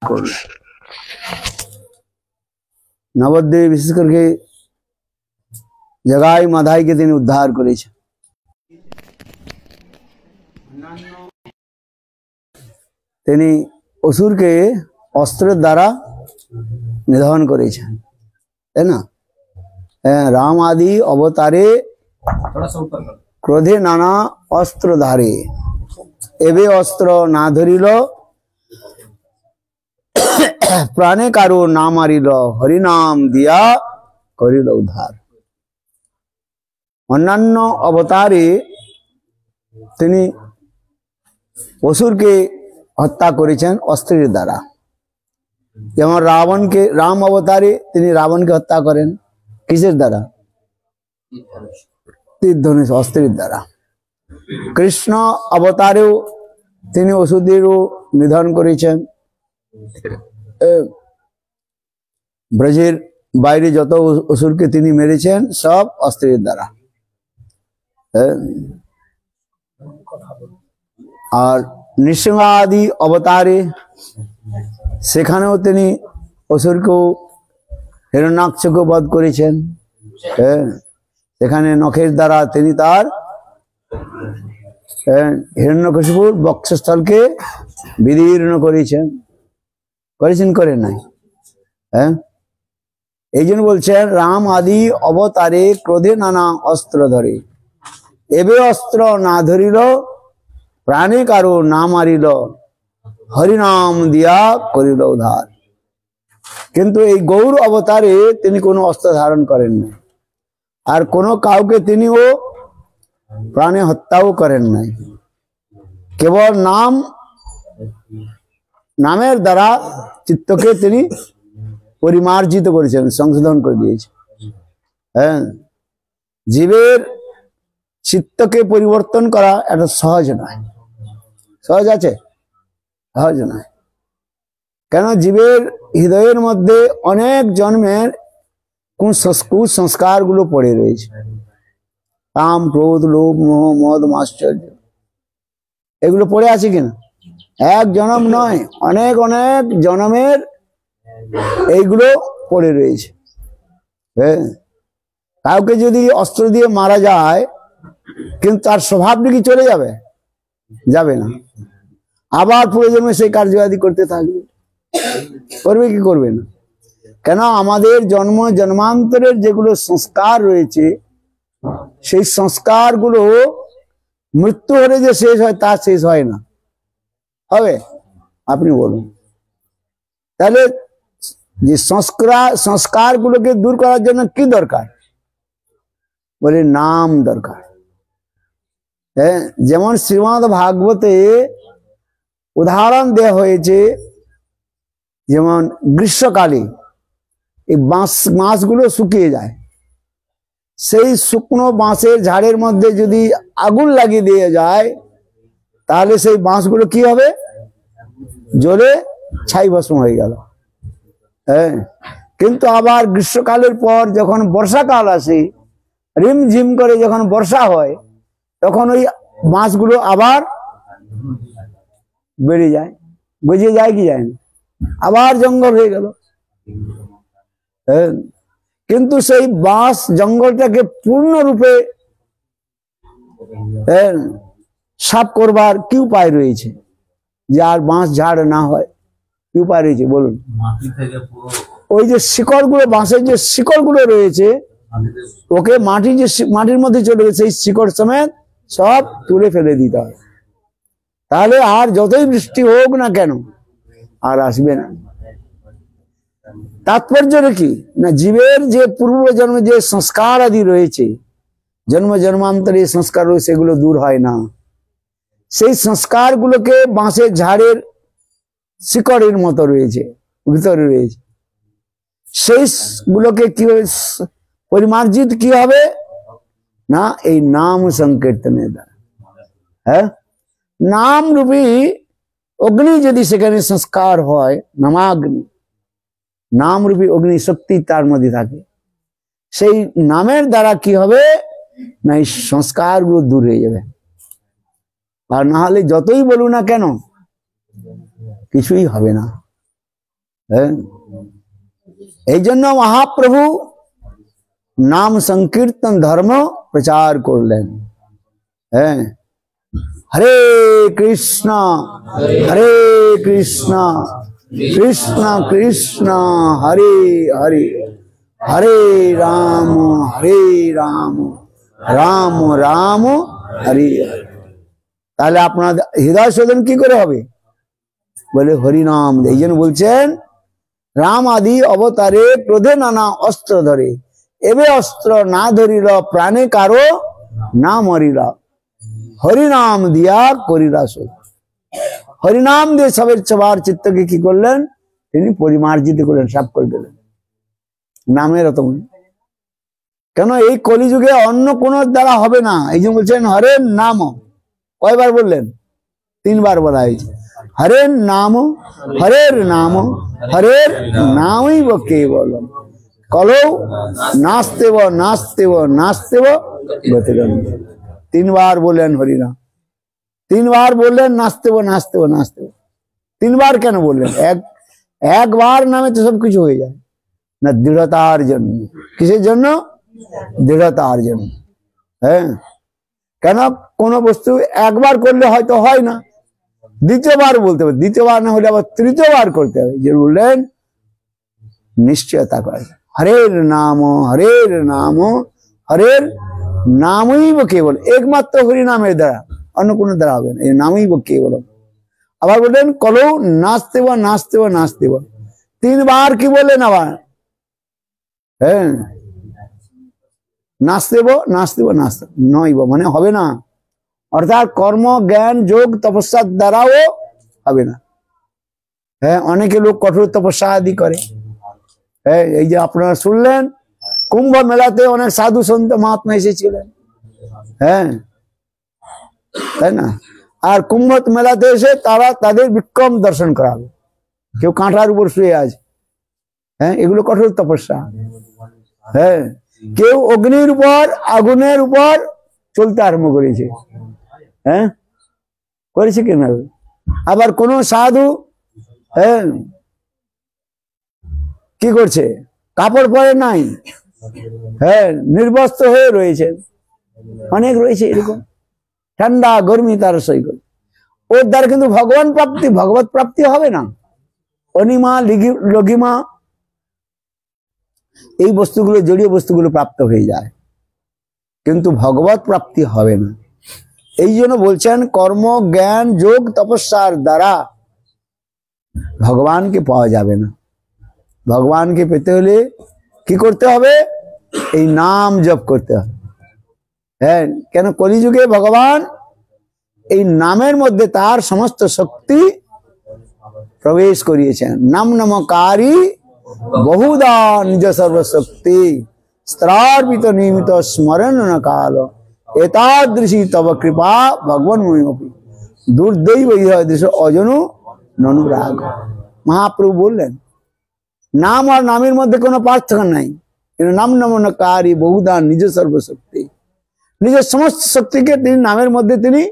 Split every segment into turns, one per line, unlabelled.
করবে। নবদ্বীপ বিশেষ করে জগাই মাধাইকে তিনি উদ্ধার করেছেন। তিনি অসুরকে অস্ত্রের দ্বারা নিধন করেছেন, তাই না? রাম আদি অবতারে ক্রোধে নানা অস্ত্র ধারে, এবে অস্ত্র না ধরিল প্রাণে কারো না মারিল, হরিনাম দিয়া করিল উদ্ধার। অন্যান্য অবতারে তিনি অসুরকে হত্যা করেছেন অস্ত্রের দ্বারা। যেমন রাবণকে, রাম অবতারে তিনি রাবণকে হত্যা করেন কিসের দ্বারা? তীর ধনুষ, অস্ত্রের দ্বারা। কৃষ্ণ অবতারেও তিনি অসুরদেরও নিধন করেছেন। ব্রজের বাইরে যত অসুরকে তিনি মেরেছেন সব অস্ত্রের দ্বারা। আর নৃসিংহ আদি অবতারে সেখানেও তিনি অসুরকেও, হিরণ্যাক্ষকে বধ করেছেন। সেখানে নখের দ্বারা তিনি তার হিরণ্যকশিপুর বক্ষস্থলকে বিদীর্ণ করেছেন। করেন নাই? এই জন্য বলছেন রাম আদি অবতারে ক্রোধে নানা অস্ত্র ধরে, এবে অস্ত্র না ধরিল প্রাণে কারো না মারিল, হরিনাম দিয়া করিল উদ্ধার। কিন্তু এই গৌর অবতারে তিনি কোনো অস্ত্র ধারণ করেন না, আর কোনো কাউকে তিনিও প্রাণে হত্যাও করেন নাই। কেবল নামের দ্বারা চিত্তকে তিনি পরিমার্জিত করেছেন, সংশোধন করে দিয়েছেন। জীবের চিত্তকে পরিবর্তন করা এটা সহজ নয়। সহজ আছে? সহজ নয়। কেন? জীবের হৃদয়ের মধ্যে অনেক জন্মের কুসংস্কার গুলো পড়ে রয়েছে। কাম, ক্রোধ, লোভ, মোহ, মদ, মাশ্চর্য, এগুলো পড়ে আছে কিনা? এক জন্ম নয়, অনেক অনেক জন্মের এইগুলো পড়ে রয়েছে। কাউকে যদি অস্ত্র দিয়ে মারা যায়, কিন্তু তার স্বভাবটা কি চলে যাবে? যাবে না। আবার প্রয়োজনে সেই কার্যাদি করতে থাকবে। করবে কি করবে না? কেন? আমাদের জন্মান্তরের যেগুলো সংস্কার রয়েছে, সেই সংস্কারগুলো মৃত্যু হলে যে শেষ হয় তা শেষ হয় না। হবে? আপনি বলুন। তাহলে যে সংস্কারগুলোকে দূর করার জন্য কি দরকার? বলে নাম দরকার। যেমন শ্রীমদ্ ভাগবতে উদাহরণ দেওয়া হয়েছে, যেমন গ্রীষ্মকালে এই বাঁশগুলো শুকিয়ে যায়, সেই শুকনো বাঁশের ঝাড়ের মধ্যে যদি আগুন লাগিয়ে দিয়ে যায়, তাহলে সেই বাঁশগুলো কি হবে? জ্বলে ছাই ভস্ম হয়ে গেল। কিন্তু আবার গ্রীষ্মকালের পর যখন বর্ষাকাল আসে, রিমঝিম করে যখন বর্ষা হয়, তখন ওই বাঁশগুলো আবার বেড়ে যায়। বুঝে যায় কি যায় না? আবার জঙ্গল হয়ে গেল। কিন্তু সেই বাঁশ জঙ্গলটাকে পূর্ণরূপে সাফ করবার কি উপায় রয়েছে, যে আর বাঁশ ঝাড় না হয়? কি উপায় রয়েছে বলুন? ওই যে শিকড়গুলো, বাঁশের যে শিকড়গুলো রয়েছে, ওকে মাটির মধ্যে চলে গেছে, সেই শিকড় সমেত সব তুলে ফেলে দিতে হয়। তাহলে আর যতই বৃষ্টি হোক না কেন আর আসবে না। তাৎপর্য কি না, জীবের যে পূর্ব জন্মে যে সংস্কার আদি রয়েছে, জন্মান্তরে সংস্কার রয়েছে, সেগুলো দূর হয় না। সেই সংস্কারগুলোকে বাঁশের ঝাড়ের শিকড়ের মতো রয়েছে, ভিতরে রয়েছে, সেইগুলোকে কি পরিমার্জিত কি হবে না? এই নাম সংকীর্তনের দ্বারা। নাম রূপী অগ্নি যদি সেখানে সংস্কার হয়, নামাগ্নি, নাম রূপী অগ্নি শক্তি তার মধ্যে থাকে, সেই নামের দ্বারা কি হবে না? এই সংস্কারগুলো দূর হয়ে যাবে। আর না হলে যতই বলুন না কেন কিছুই হবে না। হ্যাঁ, এই জন্য মহাপ্রভু নাম সংকীর্তন ধর্ম প্রচার করলেন। হ্যাঁ, হরে কৃষ্ণ হরে কৃষ্ণ কৃষ্ণ কৃষ্ণ হরে হরে হরে রাম রাম রাম হরে হরে। তাহলে আপনার হৃদয় শোধন কি করে হবে? বলে হরিনাম। এই জন্য বলছেন রাম আদি অবতারে ক্রোধে নানা অস্ত্র ধরে, এবে অস্ত্র না ধরিল প্রাণে কারো না মরিল, হরিনাম দিয়া করিলা শোধ। হরিনাম দিয়ে সবার চিত্তকে কি করলেন? তিনি পরিমার্জিত করলেন, সাফ করে দিলেন নামের অত। কেন এই কলিযুগে অন্য কোন দ্বারা হবে না। এই জন্য বলছেন হরের নাম। কয়বার বললেন? 3 বার বলা হয়েছে। হরের নাম হরের নাম হরের নামই কেবল, কলৌ নাস্তেব নাস্তেব নাস্তেব গতিগন্ধ। 3 বার বললেন হরিনাম, 3 বার বললেন নাস্তেব নাস্তেব নাস্তেব। 3 বার কেন বললেন? একবার নামে তো সবকিছু হয়ে যায় না, দৃঢ়তার জন্য। কিসের জন্য? দৃঢ়তার জন্য। হ্যাঁ, কেন কোন বস্তু একবার করলে হয়তো হয় না, দ্বিতীয়বার বলতে হবে, দ্বিতীয়বার না হলে আবার তৃতীয়বার করতে হবে। যে বললেন নিশ্চয়তা করে হরের নাম হরের নাম হরের নামই কেবল, একমাত্র হরি নামের দ্বারা, অন্য কোনো দ্বারা হবে না, এই নামই কেবল। আবার বললেন কলৌ নাস্তেব নাস্তেব নাস্তেব। 3 বার কি বললেন আবার? হ্যাঁ, নাস্তেব নাস্তেব নাস্তেব নইব মানে হবে না, অর্থাৎ কর্ম জ্ঞান যোগ তপস্যার দ্বারাও হবে না। হ্যাঁ, অনেকে লোক কঠোর তপস্যা আদি করে। হ্যাঁ, এই যে আপনারা শুনলেন কুম্ভ মেলাতে অনেক সাধু সন্ত মহাত্মা এসেছিলেন। হ্যাঁ, তাই না? আর কুম্ভ মেলাতে এসে তারা তাদের বিক্রম দর্শন করাবে। কেউ কাঁটার উপর শুয়ে আছে, হ্যাঁ, এগুলো কঠোর তপস্যা। হ্যাঁ, কেউ অগ্নির উপর আগুনের উপর চলতে আরম্ভ করেছে। হ্যাঁ, করেছে কেন? আবার কোন সাধু হ্যাঁ কি করছে? কাপড় পরে নাই, হ্যাঁ, নির্বস্ত্র হয়ে রয়েছে। অনেক রয়েছে এরকম, ঠান্ডা গরমি তার সই করে। ওর দ্বারা কিন্তু ভগবান প্রাপ্তি ভগবত প্রাপ্তি হবে না। অনিমা লঘিমা এই বস্তুগুলো, জড়ীয় বস্তুগুলো প্রাপ্ত হয়ে যায়, কিন্তু ভগবত প্রাপ্তি হবে না। এই জন্য বলছেন কর্ম জ্ঞান যোগ তপস্যার দ্বারা ভগবানকে পাওয়া যাবে না। ভগবানকে পেতে হলে কি করতে হবে? এই নাম জপ করতে হবে। হ্যাঁ, কেন কলিযুগে ভগবান এই নামের মধ্যে তার সমস্ত শক্তি প্রবেশ করিয়েছেন। নাম নমকারী বহুদা নিজ সর্বশক্তি, স্ত্রার্পিত নিয়মিত স্মরণ ন কাল, এতাদৃশী তব কৃপা ভগবান মহিমপি, দুর্দৈব দৃশ্য অজনু ননুরাগ। মহাপ্রভু বললেন নাম আর নামের মধ্যে কোনো পার্থক্য নাই। নাম নমনকারী বহুদান নিজ সর্বশক্তি, নিজের সমস্ত শক্তিকে তিনি নামের মধ্যে তিনি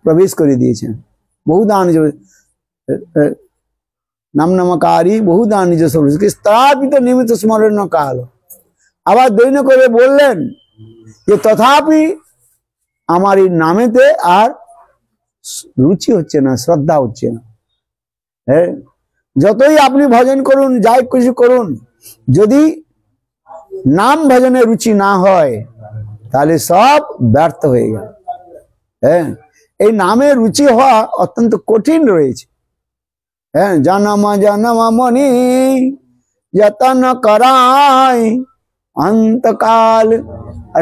প্রবেশ করে দিয়েছেন। বহুদান নাম নমকারী বহুদান নিজ সর্বশক্তি, স্থাপিত নিয়মিত স্মরণ কাল। আবার দৈন্য করে বললেন যে তথাপি আমার এই নামেতে আর রুচি হচ্ছে না, শ্রদ্ধা হচ্ছে না। হ্যাঁ, যতই আপনি ভজন করুন, যাই কিছু করুন, যদি নাম ভজনে রুচি না হয় তাহলে সব ব্যর্থ হয়ে গেল। হ্যাঁ, এই নামে রুচি হওয়া অত্যন্ত কঠিন রয়েছে। হ্যাঁ, জনম জনম মনি যতন করায়, অন্তকাল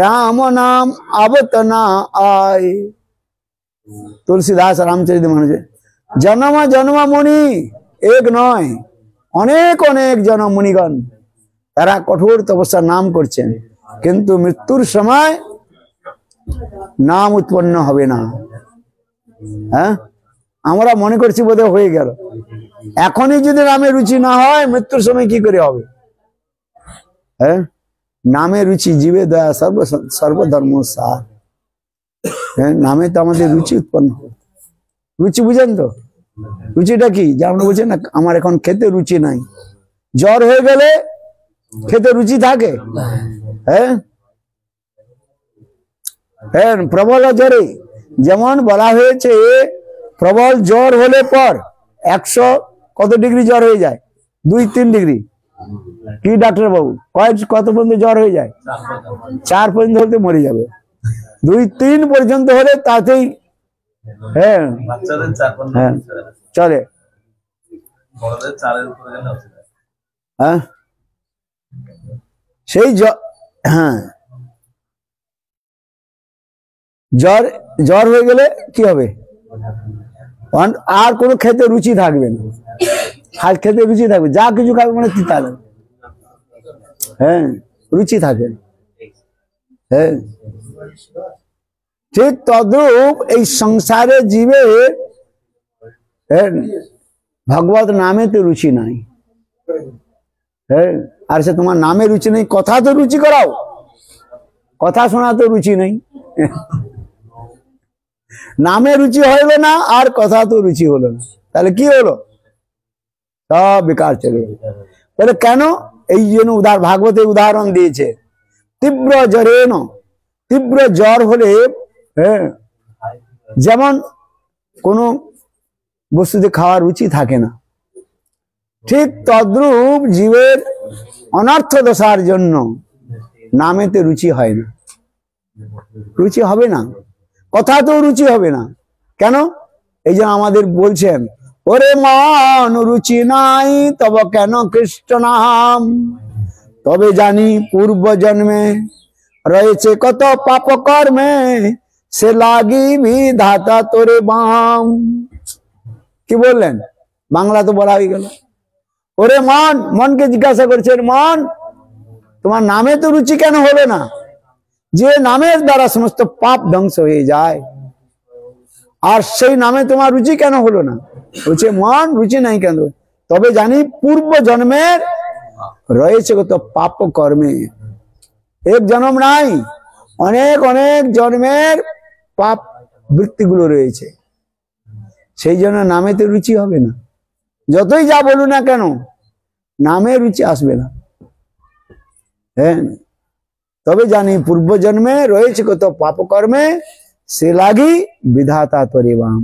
রাম নাম আবত না আয়। তুলসীদাস রামচরিত মানসে জনম জন্ম মুনি, এক নয়, অনেক অনেক জনম মুনিগণ তারা কঠোর তপস্যার নাম করছেন, কিন্তু মৃত্যুর সময় নাম উৎপন্ন হবে না। হ্যাঁ, আমরা মনে করছি বোধহয় হয়ে গেল। এখনই যদি নামে রুচি না হয়, মৃত্যুর সময় কি করে হবে? হ্যাঁ, নামে রুচি জীবে দয়া সর্বধর্ম সার। হ্যাঁ, নামে তো আমাদের রুচি উৎপন্ন হবে। রুচি বুঝেন তো? রুচিটা কি? যেমন বলছে না, আমার এখন খেতে রুচি নাই। জ্বর হয়ে গেলে খেতে রুচি থাকে? হ্যাঁ হ্যাঁ, প্রবল জ্বরে যেমন বলা হয়েছে, প্রবল জ্বর হলে পর 100 কত ডিগ্রি জ্বর হয়ে যায়? 2-3 ডিগ্রি। কি ডাক্তার বাবু, কত পর্যন্ত জ্বর হয়ে যায়? 4 পর্যন্ত হলে মরে যাবে। 2-3 পর্যন্ত হলে তাতেই হ্যাঁ হ্যাঁ চলে। হ্যাঁ সেই হ্যাঁ জ্বর জ্বর হয়ে গেলে কি হবে? আর কোনো খেতে রুচি থাকবে না। আর খেতে রুচি থাকবে, যা কিছু খাবে মানে তিতা লাগবে। হ্যাঁ রুচি থাকে। হ্যাঁ ঠিক তদ্রূপ এই সংসারে জীবে ভগবত নামে তো রুচি নাই। হ্যাঁ আর সে তোমার নামে রুচি নেই, কথা তো রুচি করাও, কথা শোনা তো রুচি নেই। নামে রুচি হইলো না আর কথা তো রুচি হলো না, তাহলে কি হলো? সব বেকার চলে গেল। তাহলে কেন? এই জন্য ভাগবতে উদাহরণ দিয়েছে, তীব্র জ্বরেন, তীব্র জ্বর হলে যেমন কোনো বস্তুতে খাওয়ার রুচি থাকে না, ঠিক তদ্রূপ জীবের অনর্থ দশার জন্য নামেতে রুচি হয় না, রুচি হবে না, কথা তো রুচি হবে না। কেন? এই যে আমাদের বলছেন, ওরে মন রুচি নাই তব কেন কৃষ্ণ নাম, তবে জানি পূর্ব জন্মে রয়েছে কত পাপ কর্মে, সে লাগি বিধাতা তোরে বাম। কি বললেন? বাংলা তো বলা হয়ে গেল। ওরে মন, মনকে জিজ্ঞাসা করছেন, মন তোমার নামে তো রুচি কেন হলো না? যে নামের দ্বারা সমস্ত পাপ ধ্বংস হয়ে যায়, আর সেই নামে তোমার রুচি কেন হলো না? বলছে মন রুচি নাই কেন? তবে জানি পূর্ব জন্মের রয়েছে কত পাপ কর্মে। এক জন্ম নাই, অনেক অনেক জন্মের পাপ বৃত্তিগুলো রয়েছে, সেই জন্য নামেতে রুচি হবে না। যতই যা বলুন না কেন, নামে রুচি আসবে না। হ্যাঁ তবে জানি পূর্ব জন্মে রয়েছে কত পাপ কর্মে, সে লাগি বিধাতা তোরে বাম।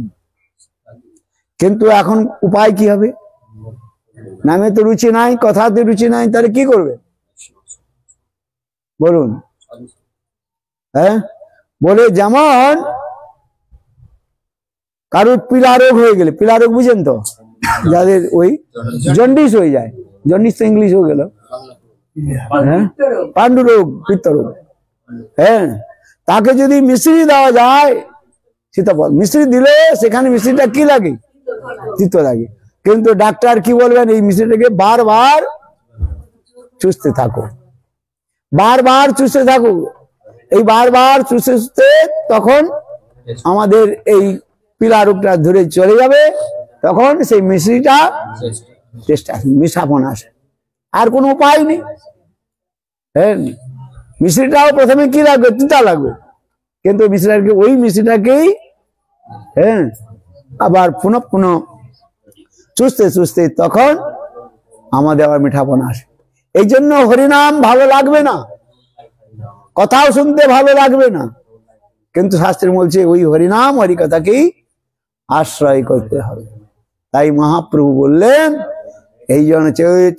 কিন্তু এখন উপায় কি হবে? নামে তো রুচি নাই, কথাতে রুচি নাই, তাহলে কি করবে বলুন? হ্যাঁ বলে যেমন কারোর পিলা রোগ হয়ে গেলে, পিলা রোগ বুঝেন তো, যাদের ওই জন্ডিস হয়ে যায়, জন্ডিস তো ইংলিশ হয়ে গেল, হ্যাঁ পাণ্ডু রোগ, পিত্ত রোগ। হ্যাঁ তাকে যদি মিশ্রি দেওয়া যায়, সীতাফল মিশ্রি দিলে সেখানে মিশ্রিটা কি লাগে? তিতো লাগে। কিন্তু ডাক্তার কি বলবেন? এই মিশ্রিটাকে বারবার চুষতে থাকো, বারবার চুষতে থাকো, এই বারবার চুষতে, তখন আমাদের এই পিলা রোগটা ধরে চলে যাবে, তখন সেই মিশ্রিটা মিশাপন আসে। আর কোনো উপায় নেই। হ্যাঁ মিশ্রিটাও প্রথমে কি লাগবে? তিতা লাগবে, কিন্তু মিশ্রিটাকে, ওই মিশ্রিটাকেই হ্যাঁ আবার পুনঃ পুনঃ চুষতে চুষতে তখন আমাদের আবার মিঠাপন আসে। এই জন্য হরিনাম ভালো লাগবে না, কথাও শুনতে ভালো লাগবে না, কিন্তু শাস্ত্রে বলছে ওই হরিনাম হরিকথাকেই আশ্রয় করতে হবে। তাই মহাপ্রভু বললেন, এই জন্য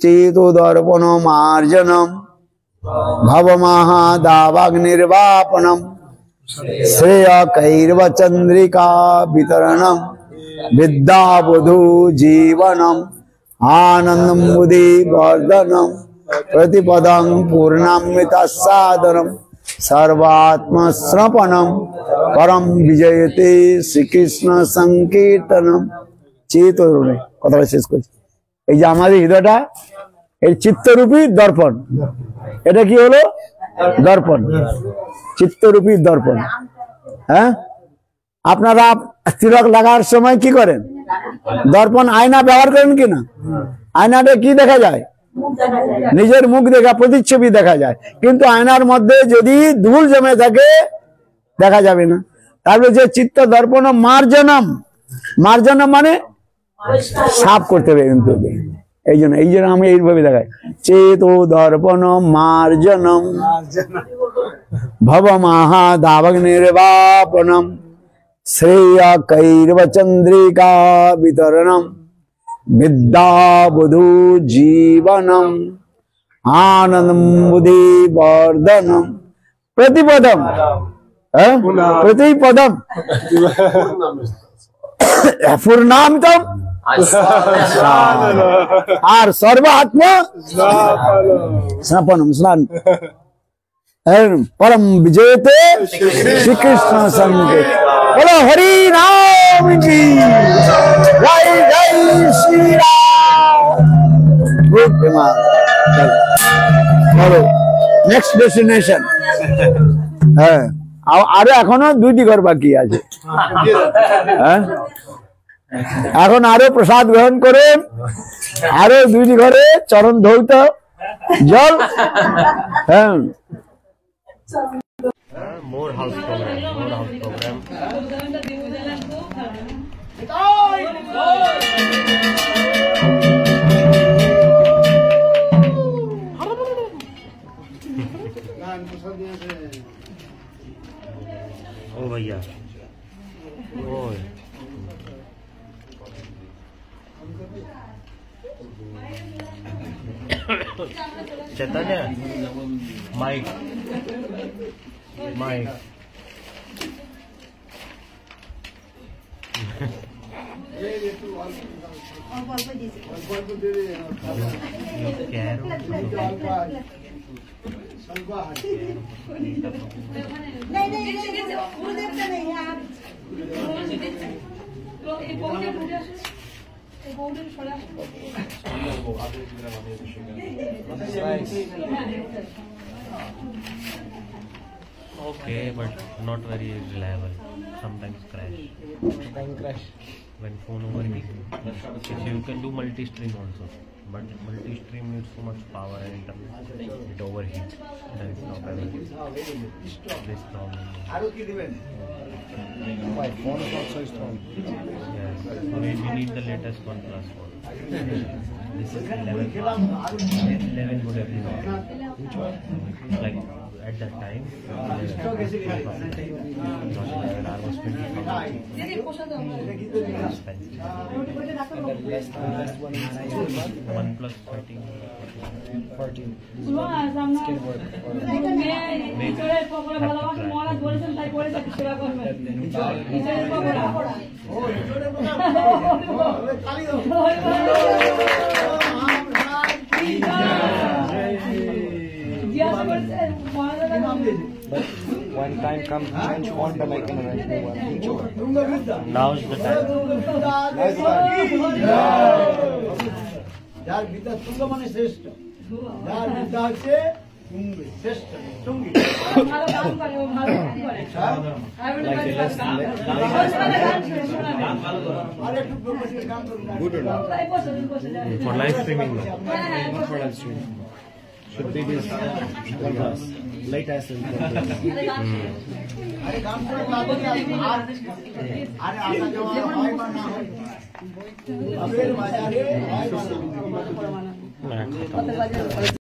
চেত দর্পণ মার্জনম ভব মহাদাবাগ্নির্বাপনম শ্রেয় কৈর্ব চন্দ্রিকা বিতরণম বিদ্যাবধূ জীবনম আনন্দম বুদ্ধি বর্ধনম প্রতিপদং পূর্ণামৃত সাধনম সর্বাত্মশ্রপণম পরম বিজয়তে শ্রীকৃষ্ণ সংকীর্তনম। চিত কথাটা শেষ করছি। এই যে আমাদের হৃদয়টা, এই চিত্তরূপী দর্পণ, এটা কি হলো? দর্পণ, চিত্তরূপী দর্পণ। হ্যাঁ আপনারা তিলক লাগার সময় কি করেন? দর্পণ আয়না ব্যবহার করেন কিনা? আয়নাটা কি দেখা যায়? নিজের মুখ দেখা, প্রতিচ্ছবি দেখা যায়, কিন্তু আয়নার মধ্যে যদি ধুল জমে থাকে দেখা যাবে না। তারপরে যে চিত্ত দর্পণ মার্জনম, মার্জনম মানে সাফ করতে হবে কিন্তু এই জন্য আমি এইভাবে দেখাই চেতো দর্পণ মার্জনম ভব মহাদাভগ নির্বাপনম শ্রেয় কৈরব চন্দ্রিকা বিতরণম বিদ্যা বুধু জীবনম आनंदम बुद्धि वर्धनम प्रतिपदम प्रतिपदम पूर्णामितम और सर्वात्मा स्नापनम स्नान परम विजयते श्री कृष्ण संग बोलो हरि नाम की जय जय श्री राम। Next destination. হ্যাঁ আরো এখনো 2টি ঘর বাকি আছে। হ্যাঁ এখন আরো প্রসাদ গ্রহণ করে আরো 2টি ঘরে চরণ ধৌত জল। হ্যাঁ
more house program ओ भैया ओए चैतन्य mic Okay, but not very reliable. Sometimes crash. When phone overheat. You can do multi-stream also, but multi-stream needs so much power and it overheats. Then it's not available. This problem.
My phone is also strong.
Yes. So we need the latest OnePlus phone. This is 11 would have been which one? Like at that time, I was 20 expensive. OnePlus 13.
14.
Maybe
But when time comes to change phone, then I can arrange new one.
now is the time.
যার বিদ্যা তুঙ্গ মানে শ্রেষ্ঠ, যার বিদ্যা হচ্ছে শ্রেষ্ঠ তুঙ্গি।
For live streaming, no.
Not for live stream. Should be this OnePlus. Latest and
আরে গান করে তাড়াতাড়ি আরে আসা যাওয়া হয় বা না হয়, বাজারে হয় বা না হয়।